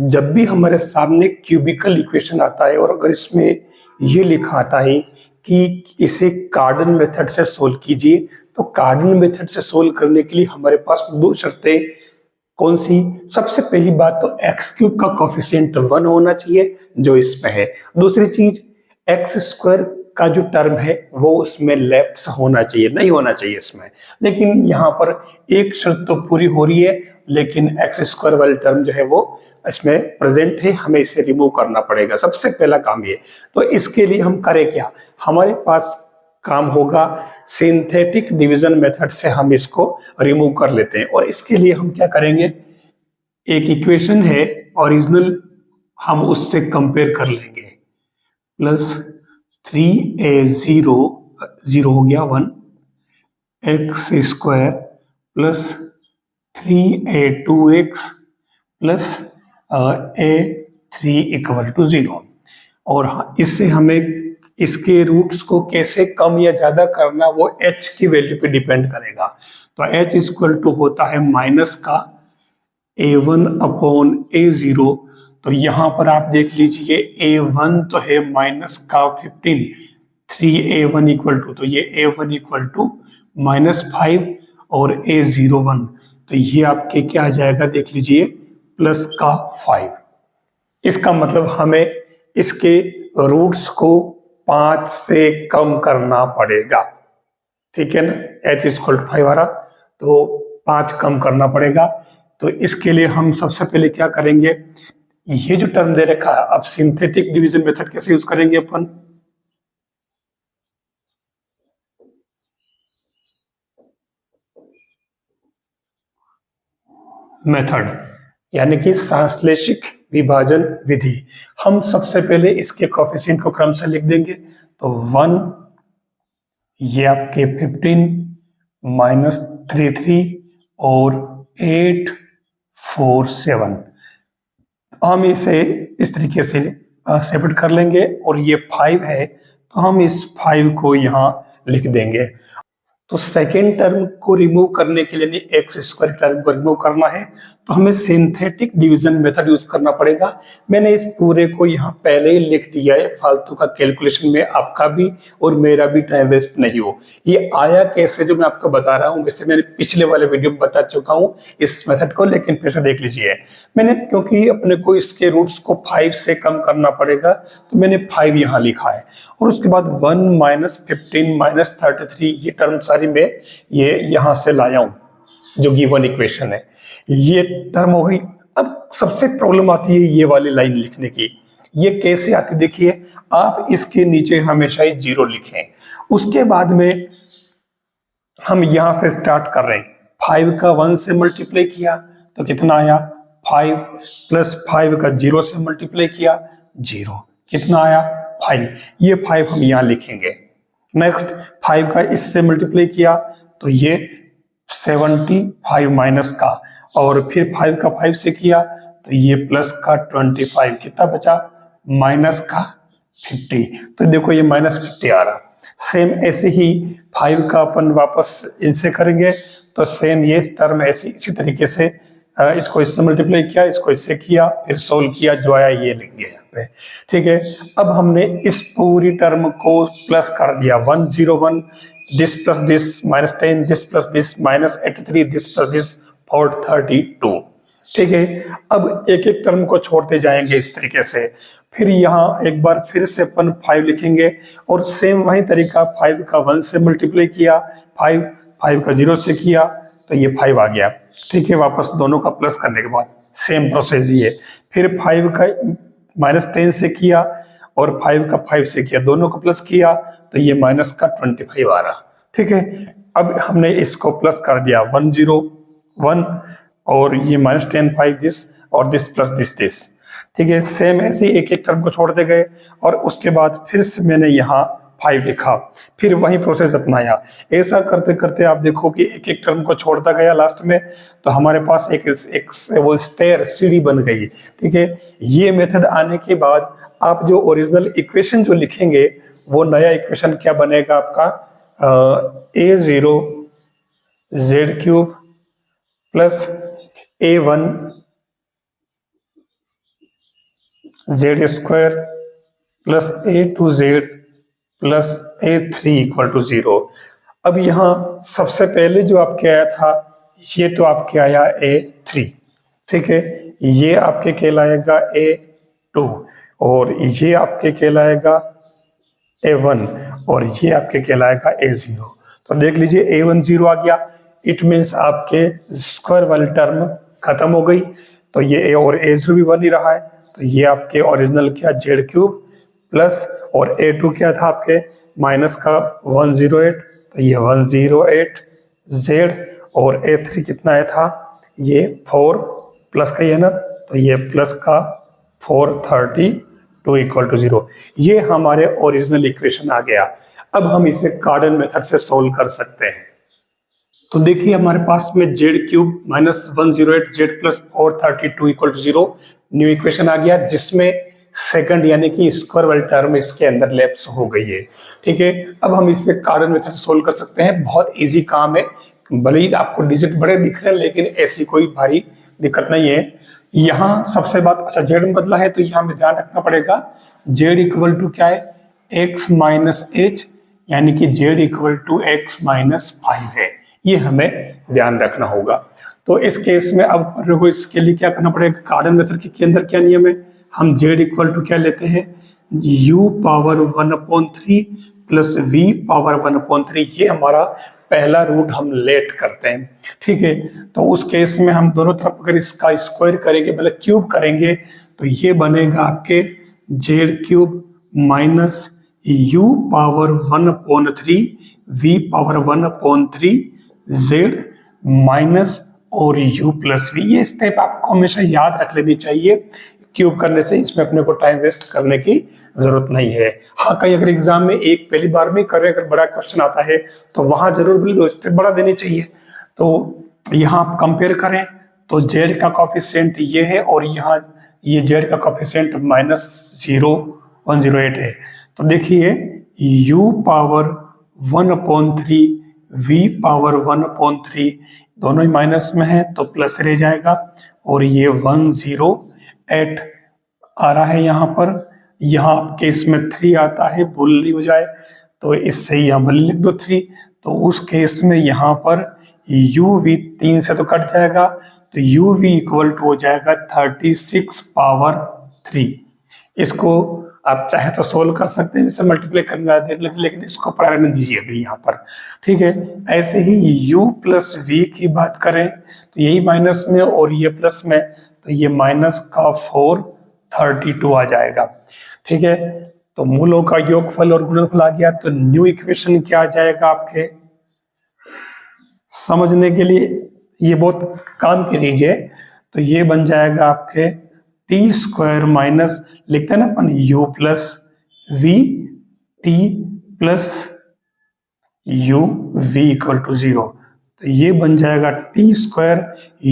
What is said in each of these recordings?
जब भी हमारे सामने क्यूबिकल इक्वेशन आता है और अगर इसमें ये लिखा आता है कि इसे कार्डन मेथड से सोल्व कीजिए, तो कार्डन मेथड से सोल्व करने के लिए हमारे पास दो शर्तें कौन सी। सबसे पहली बात तो एक्स क्यूब का कोफिशिएंट 1 होना चाहिए जो इसमें है। दूसरी चीज एक्स स्क्वायर का जो टर्म है वो उसमें लेफ्ट होना चाहिए, नहीं होना चाहिए इसमें। लेकिन यहाँ पर एक शर्त तो पूरी हो रही है, लेकिन एक्स स्क्वायर वाली टर्म जो है वो इसमें प्रेजेंट है, हमें इसे रिमूव करना पड़ेगा। सबसे पहला काम ये। तो इसके लिए हम करें क्या, हमारे पास काम होगा सिंथेटिक डिवीजन मेथड से हम इसको रिमूव कर लेते हैं। और इसके लिए हम क्या करेंगे, एक इक्वेशन है ओरिजिनल, हम उससे कंपेयर कर लेंगे। प्लस 3a0 0 हो गया 1 x square plus 3a2x plus a3 equal to 0। और इससे हमें इसके रूट्स को कैसे कम या ज्यादा करना वो h की वैल्यू पे डिपेंड करेगा। तो h इक्वल टू होता है माइनस का a1 अपॉन a0। तो यहां पर आप देख लीजिए a1 तो है माइनस का 15, 3a1 इक्वल टू, तो ये a1 इक्वल टू -5 और a0 1, तो ये आपके क्या आ जाएगा देख लीजिए प्लस का 5। इसका मतलब हमें इसके रूट्स को 5 से कम करना पड़ेगा, ठीक है ना। h इक्वल टू 5 आ रहा, तो 5 कम करना पड़ेगा। तो इसके लिए हम सबसे पहले क्या करेंगे, ये जो टर्म दे रखा है, अब सिंथेटिक डिवीजन मेथड कैसे यूज करेंगे अपन, मेथड यानी कि संश्लेषिक विभाजन विधि। हम सबसे पहले इसके कोफिशिएंट को क्रम से लिख देंगे। तो 1 ये आपके 15 माइनस 33 और 8 4 7, हम इसे इस तरीके से सेपरेट कर लेंगे। और ये 5 है तो हम इस 5 को यहाँ लिख देंगे। तो सेकेंड टर्म को रिमूव करने के लिए एक्स स्क्वायर टर्म को रिमूव करना है तो हमें सिंथेटिक डिवीजन मेथड यूज करना पड़ेगा। मैंने इस पूरे को यहाँ पहले ही लिख दिया है, फालतू का कैलकुलेशन में आपका भी और मेरा भी टाइम वेस्ट नहीं हो। ये आया कैसे जो मैं आपको बता रहा हूँ, वैसे मैंने पिछले वाले वीडियो में बता चुका हूँ इस मेथड को, लेकिन फिर से देख लीजिए। मैंने क्योंकि अपने को इसके रूट्स को 5 से कम करना पड़ेगा तो मैंने 5 यहाँ लिखा है। और उसके बाद 1 माइनस 15 माइनस 33 ये टर्म सारी मैं ये यहां से लाया हूं जो गिवन इक्वेशन है, ये टर्म हो गई। अब सबसे प्रॉब्लम आती है ये वाली लाइन लिखने की। ये कैसे आती, देखिए आप इसके नीचे हमेशा ही 0 लिखें, उसके बाद में हम यहां से स्टार्ट कर रहे हैं। 5 का 1 से मल्टीप्लाई किया तो कितना आया 5, प्लस 5 का 0 से मल्टीप्लाई किया 0, कितना आया 5। ये 5 हम यहां लिखेंगे। नेक्स्ट 5 का इससे मल्टीप्लाई किया तो ये 75 माइनस का, और फिर 5 का 5 से किया तो ये प्लस का 25, कितना बचा माइनस का 50। तो देखो ये -50 आ रहा। सेम ऐसे ही 5 का अपन वापस इनसे करेंगे तो सेम ये टर्म ऐसे इसी तरीके से इसको इससे मल्टीप्लाई किया, इसको इससे किया, फिर सोल्व किया, जो आया ये लिख दिया यहाँ पे, ठीक है। अब हमने इस पूरी टर्म को प्लस कर दिया, 101 this plus this -10 this plus this -83 this plus this 432, ठीक है। अब एक एक टर्म को छोड़ते जाएंगे इस तरीके से। फिर यहाँ एक बार फिर से अपन 5 लिखेंगे और सेम वही तरीका, 5 का 1 से मल्टीप्लाई किया, 5 का 0 से किया तो ये 5 आ गया, ठीक है। वापस दोनों का प्लस करने के बाद सेम प्रोसेस ही है। फिर 5 का -10 से किया और 5 का 5 से किया, दोनों को प्लस किया तो ये माइनस का 25 आ रहा, ठीक है। अब हमने इसको प्लस कर दिया 101 और ये -10 5 दिस और दिस प्लस दिस, ठीक है। सेम ऐसे एक एक टर्म को छोड़ते गए और उसके बाद फिर से मैंने यहाँ 5 लिखा, फिर वही प्रोसेस अपनाया। ऐसा करते करते आप देखो कि एक एक टर्म को छोड़ता गया, लास्ट में तो हमारे पास एक वो स्टेयर सीढ़ी बन गई, ठीक है। ये मेथड आने के बाद आप जो ओरिजिनल इक्वेशन जो लिखेंगे वो नया इक्वेशन क्या बनेगा आपका, a0 z³ plus a1 z square plus a two z plus a three equal to 0। अब यहाँ सबसे पहले जो आपके आया था ये तो आपके आया a3, ठीक है, ये आपके कहलाएगा a2 और ये आपके कहलाएगा a1 और ये आपके कहलाएगा a0। तो देख लीजिए a1 0 आ गया, इट मीन्स आपके स्क्वायर वाली टर्म खत्म हो गई। तो ये a और a0 भी बन ही रहा है, तो ये आपके ओरिजिनल क्या जेड क्यूब प्लस और a2 क्या था आपके माइनस का 108, तो ये 108 जेड और a3 कितना आया था ये 4 प्लस का ही है ना, तो ये प्लस का 432 इक्वल टू 0। ये हमारे ओरिजिनल इक्वेशन आ गया। अब हम इसे कार्डन मेथड से सोल्व कर सकते हैं। तो देखिए हमारे पास में Z cube minus 108 Z plus 432 equal to 0 new equation आ गया, जिसमें सेकंड यानी कि स्क्वायर वाली टर्म इसके अंदर लैप्स हो गई है, ठीक है। अब हम इसे कार्डन मेथड से सोल्व कर सकते हैं। बहुत इजी काम है, भले ही आपको डिजिट बड़े दिख रहे हैं लेकिन ऐसी कोई भारी दिक्कत नहीं है। यहाँ सबसे बात, अच्छा जेड में बदला है तो यहाँ में ध्यान रखना पड़ेगा जेड इक्वल टू क्या है x माइनस एच, यानी कि z equal to x minus 5 है, ये हमें ध्यान रखना होगा। तो इस केस में अब देखो इसके लिए क्या करना पड़ेगा, कार्डन मेथड के अंदर क्या नियम है, हम z इक्वल टू क्या लेते हैं u power 1/3 plus v power 1/3, ये हमारा पहला रूट हम लेट करते हैं, ठीक है। तो उस केस में हम दोनों तरफ अगर इसका स्क्वायर करेंगे मतलब क्यूब करेंगे तो ये बनेगा आपके Z cube minus u power 1/3 v power 1/3 Z minus और u प्लस v। ये स्टेप आपको हमेशा याद रख लेनी चाहिए, क्यूब करने से इसमें अपने को टाइम वेस्ट करने की जरूरत नहीं है। हाँ, कहीं अगर एग्जाम में एक पहली बार में करें अगर बड़ा क्वेश्चन आता है तो वहां जरूर भी दो स्टेप बड़ा देनी चाहिए। तो यहाँ आप कंपेयर करें तो जेड का कॉफिशिएंट ये है और यहाँ ये जेड का कॉफिशिएंट -0.108 है। तो देखिए u पावर 1/3 v पावर 1/3 दोनों ही माइनस में है तो प्लस रह जाएगा और ये 108 आ रहा है यहाँ पर। यहाँ आपके इसमें 3 आता है, भूल नहीं हो जाए तो इससे यहाँ भले लिख दो 3। तो उस केस में यहाँ पर uv 3 से तो कट जाएगा तो uv इक्वल टू हो जाएगा 36 पावर 3। इसको आप चाहे तो सोल्व कर सकते हैं, इसे मल्टीप्लाई करना है लेकिन इसको पढ़ा रहने दीजिए अभी यहाँ पर, ठीक है। ऐसे ही u प्लस v की बात करें तो यही माइनस में और ये प्लस में, तो ये माइनस का 432 आ जाएगा, ठीक है। तो मूलों का योगफल और गुणनफल आ गया। तो न्यू इक्वेशन क्या आ जाएगा आपके समझने के लिए, ये बहुत काम की चीज है। तो ये बन जाएगा आपके टी स्क्वायर माइनस, लिखते हैं ना अपन u plus v t plus u v equal to 0। तो ये बन जाएगा T square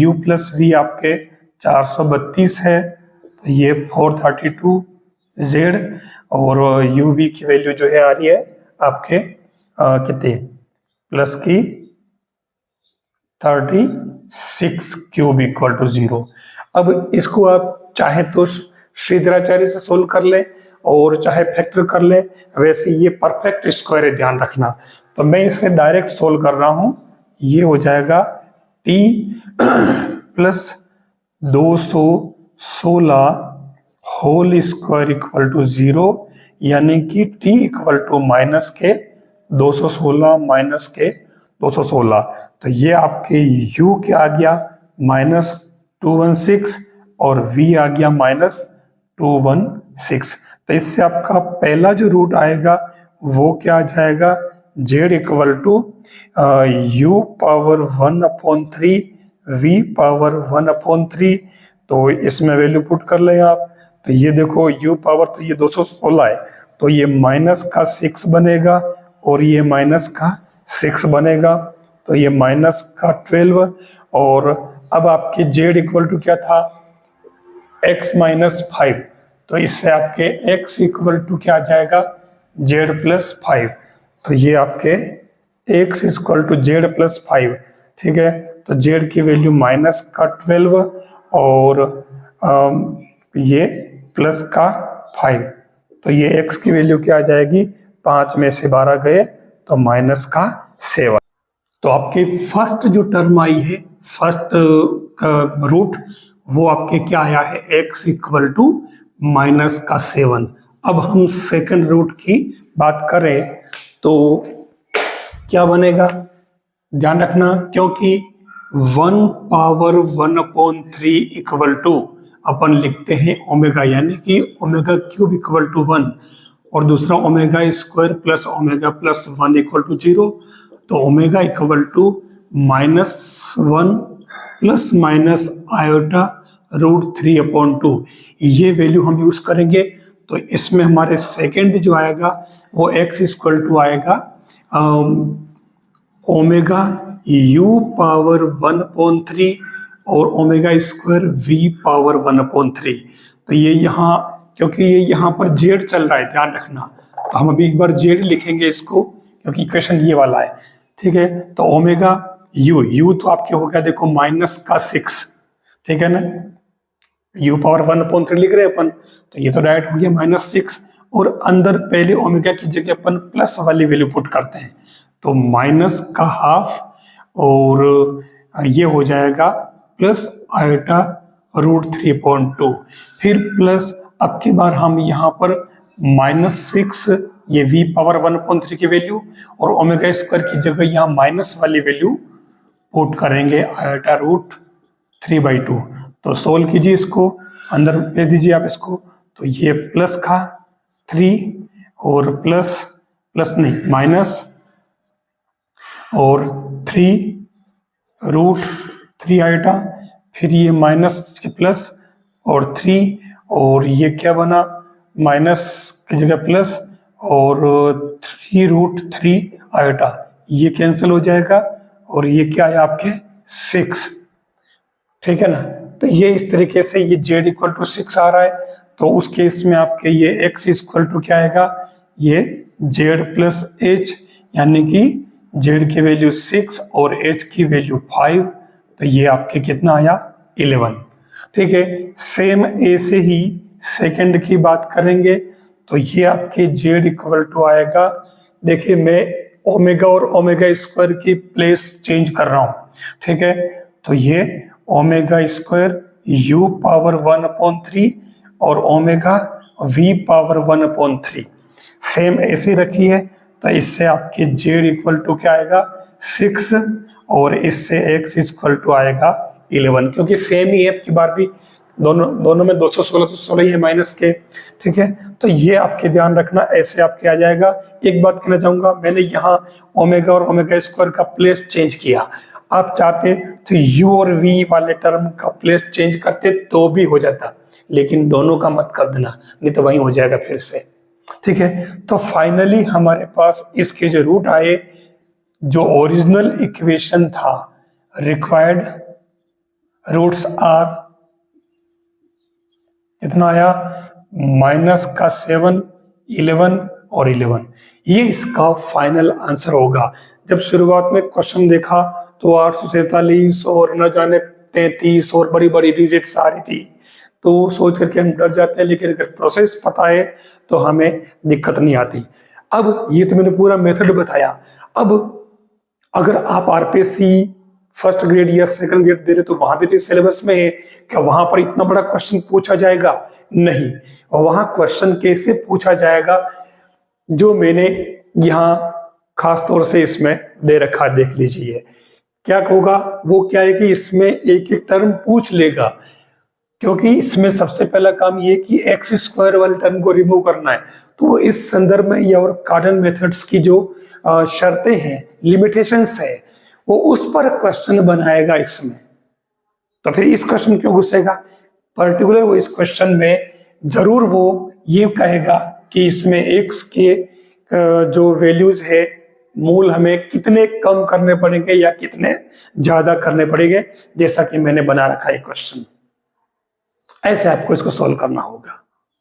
u plus v आपके 432 है, तो ये 432 z और u v की वैल्यू जो है आ रही है आपके कितने प्लस की 36 क्यूब इक्वल टू 0। अब इसको आप चाहे तो श्रीधराचार्य से सोल्व कर ले और चाहे फैक्टर कर ले, वैसे ये परफेक्ट स्क्वायर है, ध्यान रखना। तो मैं इसे डायरेक्ट सोल्व कर रहा हूं, ये हो जाएगा t plus 216 whole square equal to 0, यानी कि t इक्वल टू माइनस के 216 माइनस के 216। तो ये आपके u क्या आ गया -216 और v आ गया -216। तो इससे आपका पहला जो रूट आएगा वो क्या आ जाएगा z equal to u power 1/3 v power 1/3। तो इसमें वैल्यू पुट कर लें आप, तो ये देखो u पावर तो ये 216 है, तो ये माइनस का 6 बनेगा और ये माइनस का 6 बनेगा, तो ये माइनस का 12। और अब आपके z इक्वल टू क्या था x माइनस 5, तो इससे आपके x इक्वल टू क्या आ जाएगा z प्लस 5। तो ये आपके x equal to z plus 5, ठीक है। तो z की वैल्यू माइनस का 12 और ये प्लस का 5, तो ये x की वैल्यू क्या आ जाएगी, 5 में से 12 गए तो माइनस का 7। तो आपके फर्स्ट जो टर्म आई है, फर्स्ट रूट, वो आपके क्या आया है, x इक्वल टू माइनस का 7। अब हम सेकंड रूट की बात करें तो क्या बनेगा, ध्यान रखना, क्योंकि 1 पावर 1/3 इक्वल टू अपन लिखते हैं ओमेगा, यानी कि ओमेगा क्यूब इक्वल टू 1, और दूसरा omega square plus omega plus 1 equal to 0। तो omega equal to -1 plus minus iota √3/2, ये वैल्यू हम यूज करेंगे। तो इसमें हमारे सेकंड जो आएगा वो x इक्वल टू आएगा ओमेगा u पावर 1/3 और ओमेगा स्क्वायर v पावर 1/3। तो ये यहाँ, क्योंकि ये यहाँ पर z चल रहा है, ध्यान रखना, तो हम अभी एक बार z लिखेंगे इसको, क्योंकि इक्वेशन ये वाला है, ठीक है। तो ओमेगा u तो आपके हो गया देखो माइनस का 6, ठीक है ना, u पावर 1/3 लिख रहे हैं अपन, तो ये तो डायरेक्ट हो गया -6, और अंदर पहले ओमेगा की जगह अपन प्लस वाली वैल्यू पुट करते हैं, तो माइनस का हाफ, और ये हो जाएगा प्लस आयोटा √3/2, फिर प्लस, अब की बार हम यहाँ पर -6, ये v पावर 1/3 की वैल्यू, और ओमेगा स्क्वायर की जगह यहाँ माइनस वाली वैल्यू पुट करेंगे आयोटा √3/2। तो सोल्व कीजिए इसको, अंदर भेज दीजिए आप इसको, तो ये प्लस का 3 और प्लस नहीं माइनस और 3√3 आयोटा, फिर ये माइनस के प्लस और 3, और ये क्या बना, माइनस की जगह प्लस और 3√3 आयोटा, ये कैंसिल हो जाएगा, और ये क्या है आपके 6, ठीक है ना। तो ये इस तरीके से ये z इक्वल टू 6 आ रहा है, तो उस केस में आपके ये x इक्वल टू क्या आएगा, ये z प्लस h, यानी कि z की वैल्यू 6 और h की वैल्यू 5, तो ये आपके कितना आया 11, ठीक है। सेम ऐसे ही सेकंड की बात करेंगे, तो ये आपके z इक्वल टू आएगा, देखिए मैं ओमेगा और ओमेगा स्क्वायर की प्लेस चेंज कर रहा हूं, ठीक है। तो ये ओमेगा स्क्वायर u पावर 1/3 और ओमेगा v पावर 1/3 सेम ऐसे रखी है, तो इससे आपके z इक्वल टू क्या आएगा 6, और इससे x इक्वल टू आएगा 11, क्योंकि सेम ही है, की बार भी दोनों में 216 ही है माइनस के, ठीक है। तो ये आपके ध्यान रखना, ऐसे आपके आ जाएगा। एक बात कहना चाहूंगा, मैंने यहाँ ओमेगा और ओमेगा स्क्वायर का प्लेस चेंज किया, आप चाहते तो u और v वाले टर्म का प्लेस चेंज करते तो भी हो जाता, लेकिन दोनों का मत कर देना, नहीं तो वही हो जाएगा फिर से, ठीक है। तो फाइनली हमारे पास इसके जो रूट आए, जो ओरिजिनल इक्वेशन था, रिक्वायर्ड रूट्स आर कितना आया, माइनस का 7, 11 और 11, ये इसका फाइनल आंसर होगा। जब शुरुआत में क्वेश्चन देखा तो 847 और न जाने 33 और बड़ी बड़ी डिजिट्स आ रही थी, तो सोच करके हम डर जाते हैं, लेकिन अगर प्रोसेस पता है तो हमें दिक्कत नहीं आती। अब ये तो मैंने पूरा मेथड बताया, अब अगर आप आरपीएससी फर्स्ट ग्रेड या सेकंड ग्रेड दे रहे तो वहां भी तो सिलेबस में है, क्या वहां पर इतना बड़ा क्वेश्चन पूछा जाएगा, नहीं। और वहां क्वेश्चन कैसे पूछा जाएगा, जो मैंने यहाँ खास तौर से इसमें दे रखा, देख लीजिए क्या होगा। वो क्या है कि इसमें एक एक टर्म पूछ लेगा, क्योंकि इसमें सबसे पहला काम ये कि एक्स स्क्वायर वाले टर्म को रिमूव करना है, तो इस संदर्भ में या और कार्डन मेथड्स की जो शर्तें हैं, लिमिटेशंस है, वो उस पर क्वेश्चन बनाएगा इसमें। तो फिर इस क्वेश्चन क्यों घुसेगा, पर्टिकुलर वो इस क्वेश्चन में जरूर वो ये कहेगा कि इसमें एक्स के जो वैल्यूज है, मूल हमें कितने कम करने पड़ेंगे या कितने ज्यादा करने पड़ेंगे, जैसा कि मैंने बना रखा है क्वेश्चन। ऐसे आपको इसको सॉल्व करना होगा।